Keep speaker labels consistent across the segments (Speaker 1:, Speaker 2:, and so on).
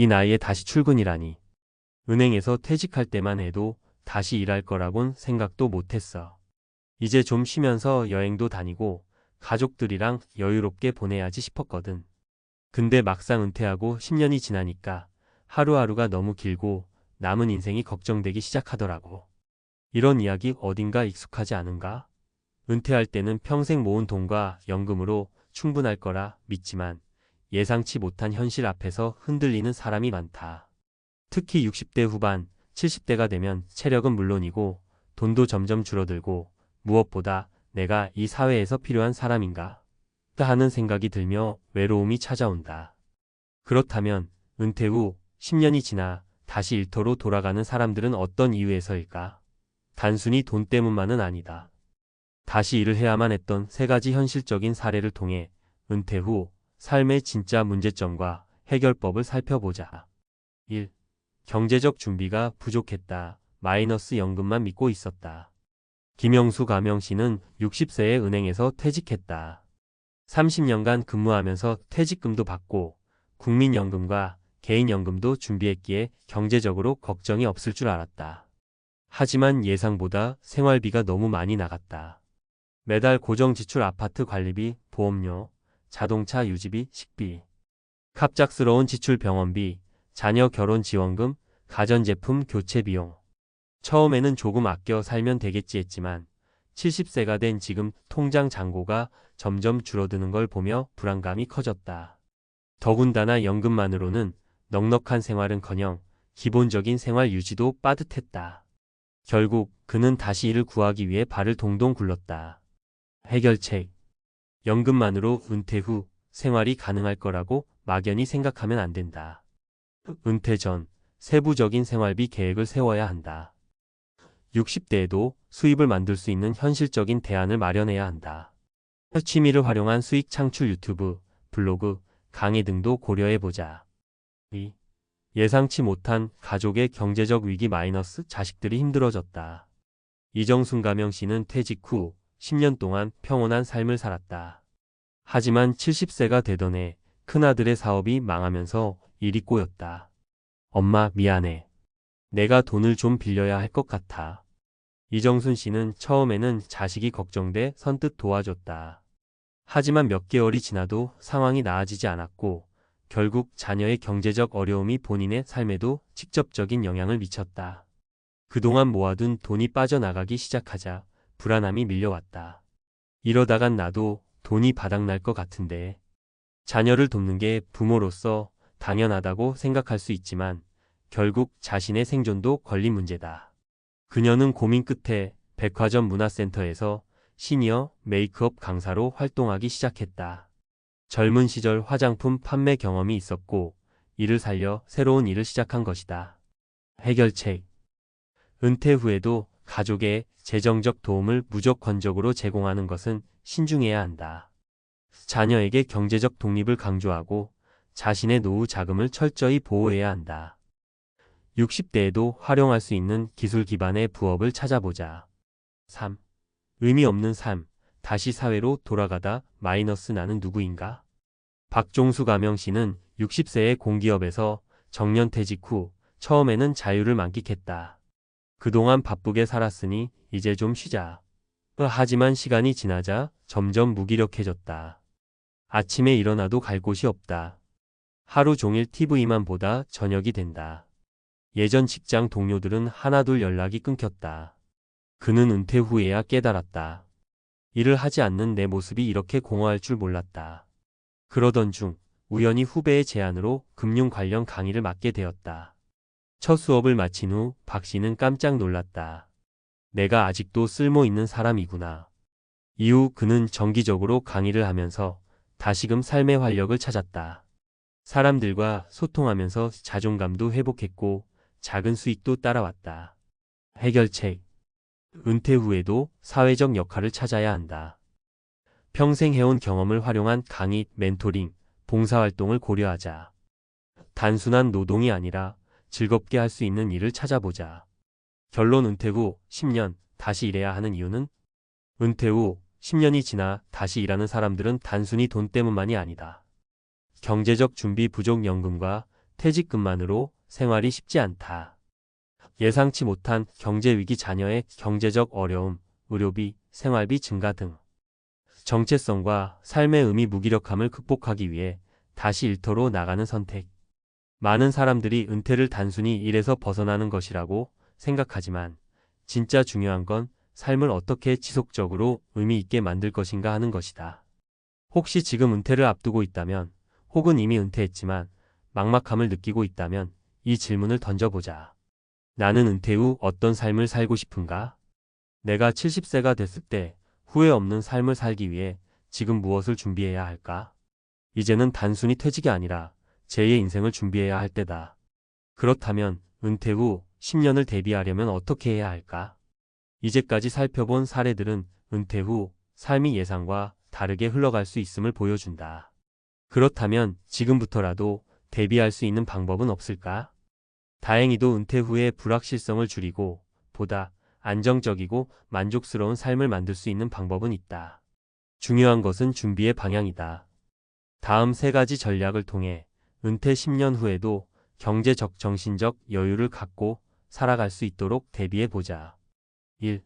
Speaker 1: 이 나이에 다시 출근이라니. 은행에서 퇴직할 때만 해도 다시 일할 거라곤 생각도 못했어. 이제 좀 쉬면서 여행도 다니고 가족들이랑 여유롭게 보내야지 싶었거든. 근데 막상 은퇴하고 10년이 지나니까 하루하루가 너무 길고 남은 인생이 걱정되기 시작하더라고. 이런 이야기 어딘가 익숙하지 않은가? 은퇴할 때는 평생 모은 돈과 연금으로 충분할 거라 믿지만 예상치 못한 현실 앞에서 흔들리는 사람이 많다. 특히 60대 후반, 70대가 되면 체력은 물론이고 돈도 점점 줄어들고 무엇보다 내가 이 사회에서 필요한 사람인가 하는 생각이 들며 외로움이 찾아온다. 그렇다면 은퇴 후 10년이 지나 다시 일터로 돌아가는 사람들은 어떤 이유에서일까? 단순히 돈 때문만은 아니다. 다시 일을 해야만 했던 세 가지 현실적인 사례를 통해 은퇴 후 삶의 진짜 문제점과 해결법을 살펴보자. 1. 경제적 준비가 부족했다. 마이너스 연금만 믿고 있었다. 김영수 가명씨는 60세에 은행에서 퇴직했다. 30년간 근무하면서 퇴직금도 받고 국민연금과 개인연금도 준비했기에 경제적으로 걱정이 없을 줄 알았다. 하지만 예상보다 생활비가 너무 많이 나갔다. 매달 고정 지출 아파트 관리비, 보험료, 자동차 유지비, 식비, 갑작스러운 지출 병원비, 자녀 결혼 지원금, 가전제품 교체 비용. 처음에는 조금 아껴 살면 되겠지 했지만 70세가 된 지금 통장 잔고가 점점 줄어드는 걸 보며 불안감이 커졌다. 더군다나 연금만으로는 넉넉한 생활은커녕 기본적인 생활 유지도 빠듯했다. 결국 그는 다시 일을 구하기 위해 발을 동동 굴렀다. 해결책. 연금만으로 은퇴 후 생활이 가능할 거라고 막연히 생각하면 안 된다. 은퇴 전 세부적인 생활비 계획을 세워야 한다. 60대에도 수입을 만들 수 있는 현실적인 대안을 마련해야 한다. 취미를 활용한 수익 창출 유튜브, 블로그, 강의 등도 고려해보자. 2. 예상치 못한 가족의 경제적 위기 마이너스 자식들이 힘들어졌다. 이정순 가명씨는 퇴직 후 10년 동안 평온한 삶을 살았다. 하지만 70세가 되던 해 큰아들의 사업이 망하면서 일이 꼬였다. 엄마 미안해. 내가 돈을 좀 빌려야 할 것 같아. 이정순 씨는 처음에는 자식이 걱정돼 선뜻 도와줬다. 하지만 몇 개월이 지나도 상황이 나아지지 않았고 결국 자녀의 경제적 어려움이 본인의 삶에도 직접적인 영향을 미쳤다. 그동안 모아둔 돈이 빠져나가기 시작하자 불안함이 밀려왔다. 이러다간 나도 돈이 바닥날 것 같은데. 자녀를 돕는 게 부모로서 당연하다고 생각할 수 있지만 결국 자신의 생존도 걸린 문제다. 그녀는 고민 끝에 백화점 문화센터에서 시니어 메이크업 강사로 활동하기 시작했다. 젊은 시절 화장품 판매 경험이 있었고 이를 살려 새로운 일을 시작한 것이다. 해결책. 은퇴 후에도 가족의 재정적 도움을 무조건적으로 제공하는 것은 신중해야 한다. 자녀에게 경제적 독립을 강조하고 자신의 노후 자금을 철저히 보호해야 한다. 60대에도 활용할 수 있는 기술 기반의 부업을 찾아보자. 3. 의미 없는 삶, 다시 사회로 돌아가다 마이너스 나는 누구인가? 박종수 가명씨는 60세의 공기업에서 정년퇴직 후 처음에는 자유를 만끽했다. 그동안 바쁘게 살았으니 이제 좀 쉬자. 하지만 시간이 지나자 점점 무기력해졌다. 아침에 일어나도 갈 곳이 없다. 하루 종일 TV만 보다 저녁이 된다. 예전 직장 동료들은 하나둘 연락이 끊겼다. 그는 은퇴 후에야 깨달았다. 일을 하지 않는 내 모습이 이렇게 공허할 줄 몰랐다. 그러던 중 우연히 후배의 제안으로 금융 관련 강의를 맡게 되었다. 첫 수업을 마친 후 박 씨는 깜짝 놀랐다. 내가 아직도 쓸모 있는 사람이구나. 이후 그는 정기적으로 강의를 하면서 다시금 삶의 활력을 찾았다. 사람들과 소통하면서 자존감도 회복했고 작은 수익도 따라왔다. 해결책. 은퇴 후에도 사회적 역할을 찾아야 한다. 평생 해온 경험을 활용한 강의, 멘토링, 봉사활동을 고려하자. 단순한 노동이 아니라 즐겁게 할 수 있는 일을 찾아보자. 결론. 은퇴 후 10년 다시 일해야 하는 이유는? 은퇴 후 10년이 지나 다시 일하는 사람들은 단순히 돈 때문만이 아니다. 경제적 준비 부족, 연금과 퇴직금만으로 생활이 쉽지 않다. 예상치 못한 경제위기 자녀의 경제적 어려움, 의료비, 생활비 증가 등 정체성과 삶의 의미 무기력함을 극복하기 위해 다시 일터로 나가는 선택. 많은 사람들이 은퇴를 단순히 일에서 벗어나는 것이라고 생각하지만 진짜 중요한 건 삶을 어떻게 지속적으로 의미 있게 만들 것인가 하는 것이다. 혹시 지금 은퇴를 앞두고 있다면, 혹은 이미 은퇴했지만 막막함을 느끼고 있다면 이 질문을 던져보자. 나는 은퇴 후 어떤 삶을 살고 싶은가? 내가 70세가 됐을 때 후회 없는 삶을 살기 위해 지금 무엇을 준비해야 할까? 이제는 단순히 퇴직이 아니라 제2의 인생을 준비해야 할 때다. 그렇다면 은퇴 후 10년을 대비하려면 어떻게 해야 할까? 이제까지 살펴본 사례들은 은퇴 후 삶이 예상과 다르게 흘러갈 수 있음을 보여준다. 그렇다면 지금부터라도 대비할 수 있는 방법은 없을까? 다행히도 은퇴 후의 불확실성을 줄이고 보다 안정적이고 만족스러운 삶을 만들 수 있는 방법은 있다. 중요한 것은 준비의 방향이다. 다음 3가지 전략을 통해 은퇴 10년 후에도 경제적, 정신적 여유를 갖고 살아갈 수 있도록 대비해보자. 1.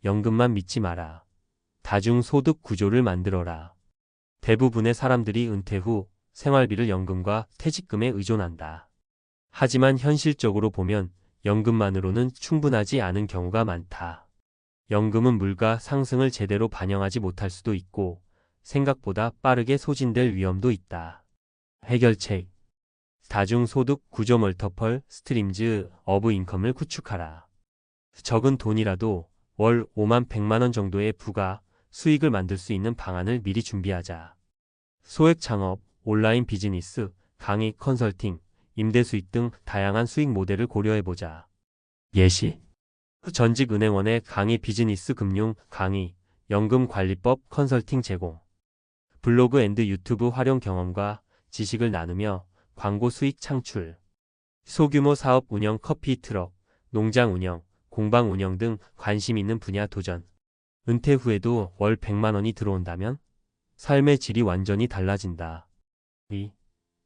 Speaker 1: 연금만 믿지 마라. 다중소득 구조를 만들어라. 대부분의 사람들이 은퇴 후 생활비를 연금과 퇴직금에 의존한다. 하지만 현실적으로 보면 연금만으로는 충분하지 않은 경우가 많다. 연금은 물가 상승을 제대로 반영하지 못할 수도 있고 생각보다 빠르게 소진될 위험도 있다. 해결책. 다중소득 구조 멀터펄 스트림즈 오브 인컴을 구축하라. 적은 돈이라도 월 5만 100만 원 정도의 부가 수익을 만들 수 있는 방안을 미리 준비하자. 소액 창업, 온라인 비즈니스, 강의, 컨설팅, 임대 수익 등 다양한 수익 모델을 고려해보자. 예시. 전직 은행원의 강의 비즈니스 금융 강의, 연금관리법 컨설팅 제공. 블로그 앤드 유튜브 활용 경험과 지식을 나누며 광고 수익 창출. 소규모 사업 운영 커피 트럭, 농장 운영, 공방 운영 등 관심 있는 분야 도전. 은퇴 후에도 월 100만 원이 들어온다면 삶의 질이 완전히 달라진다. 2.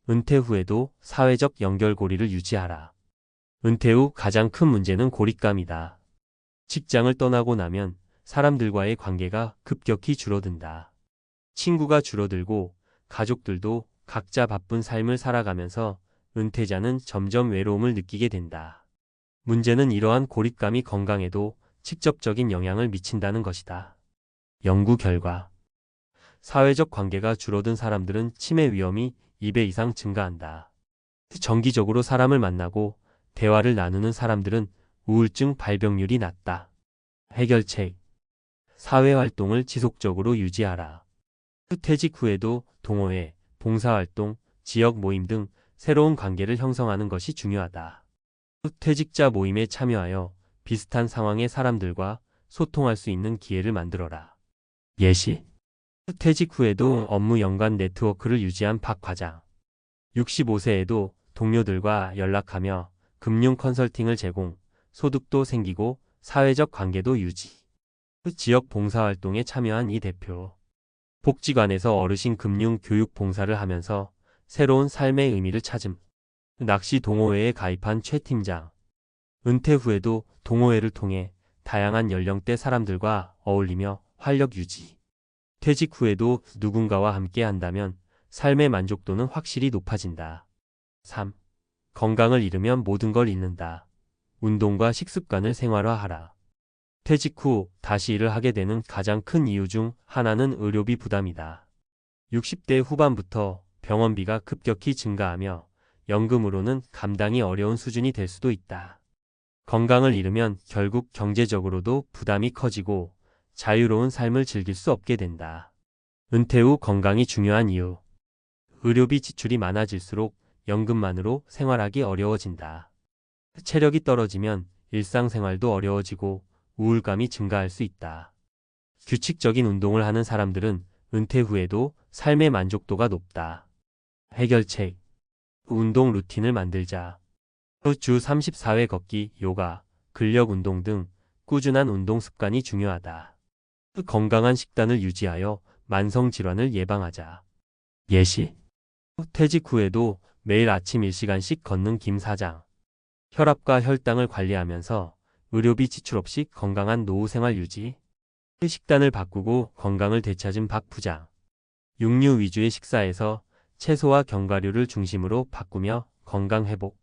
Speaker 1: 은퇴 후에도 사회적 연결고리를 유지하라. 은퇴 후 가장 큰 문제는 고립감이다. 직장을 떠나고 나면 사람들과의 관계가 급격히 줄어든다. 친구가 줄어들고 가족들도 각자 바쁜 삶을 살아가면서 은퇴자는 점점 외로움을 느끼게 된다. 문제는 이러한 고립감이 건강에도 직접적인 영향을 미친다는 것이다. 연구 결과. 사회적 관계가 줄어든 사람들은 치매 위험이 2배 이상 증가한다. 정기적으로 사람을 만나고 대화를 나누는 사람들은 우울증 발병률이 낮다. 해결책. 사회활동을 지속적으로 유지하라. 퇴직 후에도 동호회, 봉사활동, 지역 모임 등 새로운 관계를 형성하는 것이 중요하다. 퇴직자 모임에 참여하여 비슷한 상황의 사람들과 소통할 수 있는 기회를 만들어라. 예시. 퇴직 후에도 업무 연관 네트워크를 유지한 박 과장. 65세에도 동료들과 연락하며 금융 컨설팅을 제공, 소득도 생기고 사회적 관계도 유지. 지역 봉사활동에 참여한 이 대표. 복지관에서 어르신 금융 교육 봉사를 하면서 새로운 삶의 의미를 찾음. 낚시 동호회에 가입한 최 팀장. 은퇴 후에도 동호회를 통해 다양한 연령대 사람들과 어울리며 활력 유지. 퇴직 후에도 누군가와 함께 한다면 삶의 만족도는 확실히 높아진다. 3. 건강을 잃으면 모든 걸 잃는다. 운동과 식습관을 생활화하라. 퇴직 후 다시 일을 하게 되는 가장 큰 이유 중 하나는 의료비 부담이다. 60대 후반부터 병원비가 급격히 증가하며 연금으로는 감당이 어려운 수준이 될 수도 있다. 건강을 잃으면 결국 경제적으로도 부담이 커지고 자유로운 삶을 즐길 수 없게 된다. 은퇴 후 건강이 중요한 이유. 의료비 지출이 많아질수록 연금만으로 생활하기 어려워진다. 체력이 떨어지면 일상생활도 어려워지고 우울감이 증가할 수 있다. 규칙적인 운동을 하는 사람들은 은퇴 후에도 삶의 만족도가 높다. 해결책. 운동 루틴을 만들자. 주 34회 걷기, 요가, 근력 운동 등 꾸준한 운동 습관이 중요하다. 건강한 식단을 유지하여 만성 질환을 예방하자. 예시. 퇴직 후에도 매일 아침 1시간씩 걷는 김 사장. 혈압과 혈당을 관리하면서 의료비 지출 없이 건강한 노후 생활 유지. 식단을 바꾸고 건강을 되찾은 박 부장. 육류 위주의 식사에서 채소와 견과류를 중심으로 바꾸며 건강 회복.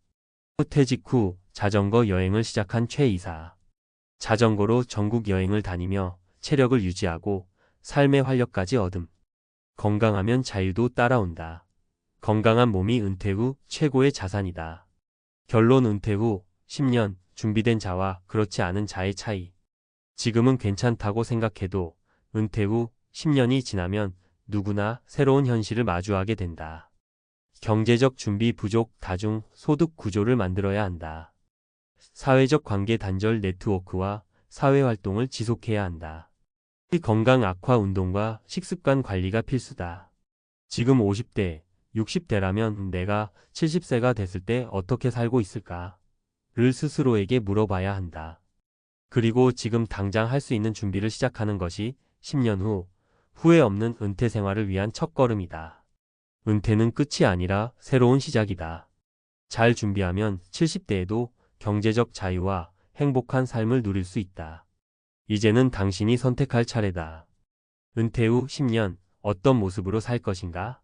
Speaker 1: 퇴직 후 자전거 여행을 시작한 최 이사. 자전거로 전국 여행을 다니며 체력을 유지하고 삶의 활력까지 얻음. 건강하면 자유도 따라온다. 건강한 몸이 은퇴 후 최고의 자산이다. 결론 은퇴 후 10년 준비된 자와 그렇지 않은 자의 차이. 지금은 괜찮다고 생각해도 은퇴 후 10년이 지나면 누구나 새로운 현실을 마주하게 된다. 경제적 준비 부족 다중 소득 구조를 만들어야 한다. 사회적 관계 단절 네트워크와 사회활동을 지속해야 한다. 건강 악화 운동과 식습관 관리가 필수다. 지금 50대, 60대라면 내가 70세가 됐을 때 어떻게 살고 있을까? 를 스스로에게 물어봐야 한다. 그리고 지금 당장 할 수 있는 준비를 시작하는 것이 10년 후, 후회 없는 은퇴 생활을 위한 첫걸음이다. 은퇴는 끝이 아니라 새로운 시작이다. 잘 준비하면 70대에도 경제적 자유와 행복한 삶을 누릴 수 있다. 이제는 당신이 선택할 차례다. 은퇴 후 10년 어떤 모습으로 살 것인가?